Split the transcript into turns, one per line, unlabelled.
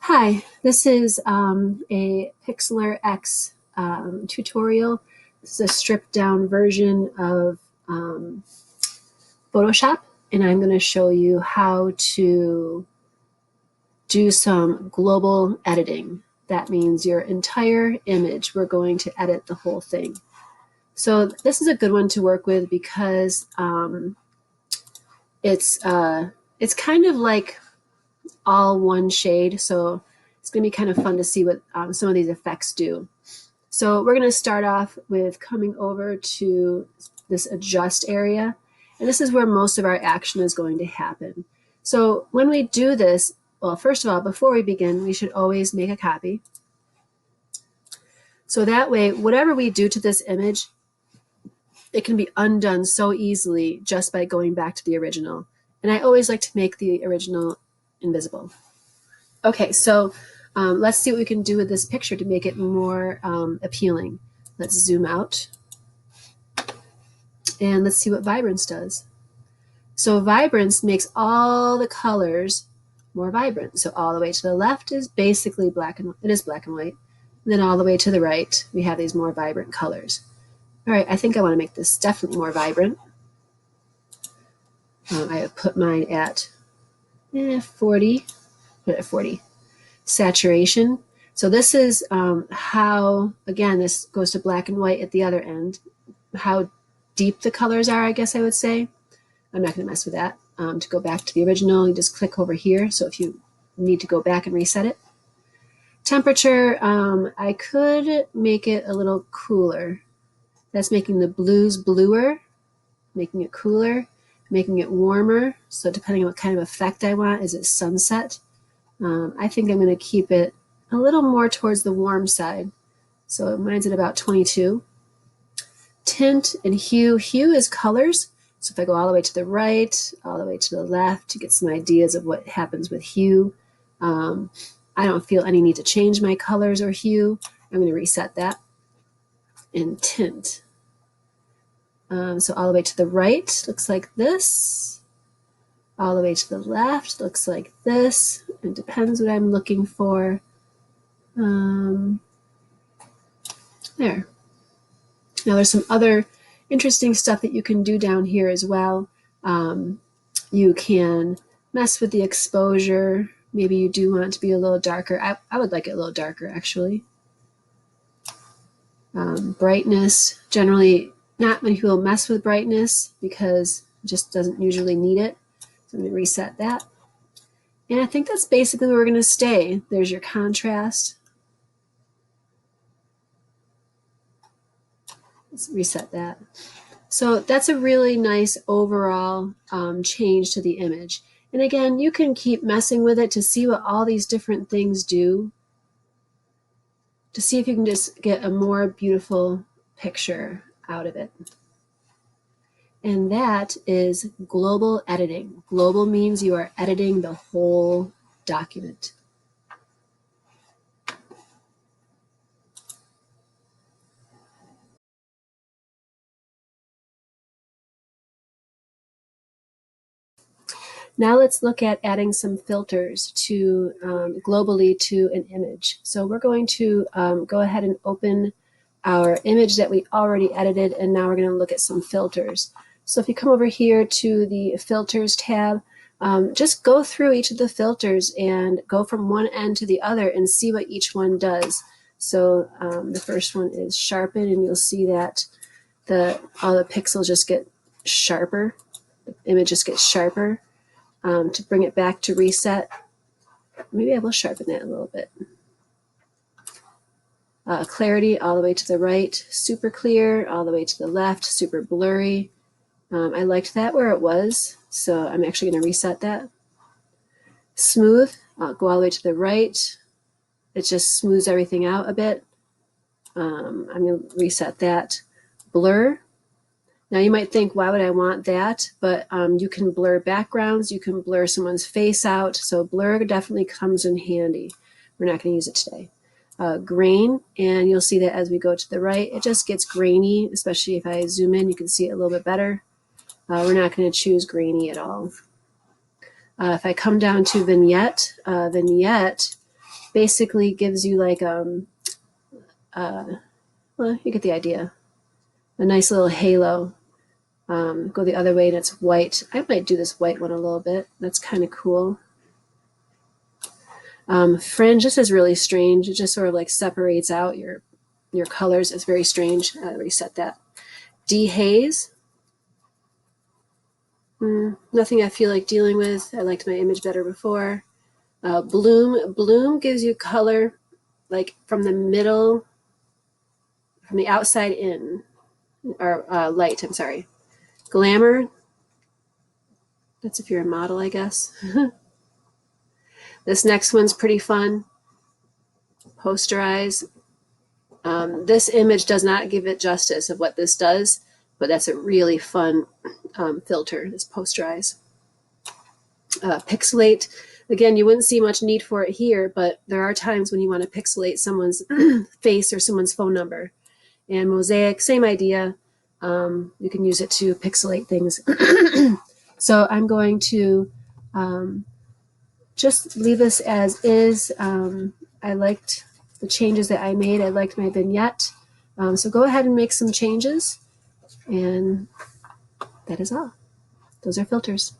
Hi, this is a Pixlr X tutorial. This is a stripped down version of Photoshop, and I'm going to show you how to do some global editing. That means your entire image, we're going to edit the whole thing. So this is a good one to work with because it's kind of like all one shade, so it's going to be kind of fun to see what some of these effects do. So we're going to start off with coming over to this adjust area, and this is where most of our action is going to happen. So when we do this, well, first of all, before we begin, we should always make a copy. So that way, whatever we do to this image, it can be undone so easily just by going back to the original. And I always like to make the original invisible. Okay, so let's see what we can do with this picture to make it more appealing. Let's zoom out and let's see what Vibrance does. So Vibrance makes all the colors more vibrant. So all the way to the left is basically black and it is black and white. And then all the way to the right, we have these more vibrant colors. All right, I think I want to make this definitely more vibrant. I have put mine at 40. Put it at 40. Saturation. So this is how, again, this goes to black and white at the other end, how deep the colors are, I guess I would say. I'm not going to mess with that. To go back to the original, you just click over here. So if you need to go back and reset it. Temperature, I could make it a little cooler. That's making the blues bluer, making it cooler, making it warmer. So depending on what kind of effect I want, is it sunset? I think I'm going to keep it a little more towards the warm side. So mine's at about 22. Tint and hue. Hue is colors. So if I go all the way to the right, all the way to the left to get some ideas of what happens with hue. I don't feel any need to change my colors or hue. I'm going to reset that. And tint. So all the way to the right looks like this. All the way to the left looks like this. It depends what I'm looking for. There. Now there's some other interesting stuff that you can do down here as well. You can mess with the exposure. Maybe you do want it to be a little darker. I would like it a little darker, actually. Brightness. Generally, not many people mess with brightness because it just doesn't usually need it. So I'm going to reset that. And I think that's basically where we're going to stay. There's your contrast. Let's reset that. So that's a really nice overall change to the image. And again, you can keep messing with it to see what all these different things do, to see if you can just get a more beautiful picture out of it. And that is global editing. Global means you are editing the whole document. Now let's look at adding some filters to globally to an image. So we're going to go ahead and open our image that we already edited, and now we're going to look at some filters. So if you come over here to the Filters tab, just go through each of the filters and go from one end to the other and see what each one does. So the first one is Sharpen, and you'll see that all the pixels just get sharper. The image just gets sharper. To bring it back to reset, maybe I will sharpen that a little bit. Clarity all the way to the right, super clear, all the way to the left, super blurry. I liked that where it was, so I'm actually going to reset that. Smooth, I'll go all the way to the right. It just smooths everything out a bit. I'm going to reset that. Blur. Now you might think, why would I want that? But you can blur backgrounds, you can blur someone's face out, so blur definitely comes in handy. We're not going to use it today. Grain, and you'll see that as we go to the right, it just gets grainy, especially if I zoom in, you can see it a little bit better. We're not going to choose grainy at all. If I come down to Vignette, Vignette basically gives you like, well, you get the idea. A nice little halo. Go the other way and it's white. I might do this white one a little bit. That's kind of cool. Fringe, this is really strange. It just sort of like separates out your colors. It's very strange. I reset that. Dehaze. Nothing I feel like dealing with. I liked my image better before. Bloom. Bloom gives you color like from the middle, from the outside in, or light, I'm sorry. Glamour. That's if you're a model, I guess. This next one's pretty fun. Posterize. This image does not give it justice of what this does, but that's a really fun filter, this Posterize. Pixelate. Again, you wouldn't see much need for it here, but there are times when you want to pixelate someone's face or someone's phone number. And Mosaic, same idea. You can use it to pixelate things. So I'm going to just leave this as is. I liked the changes that I made. I liked my vignette. So go ahead and make some changes. And that is all. Those are filters.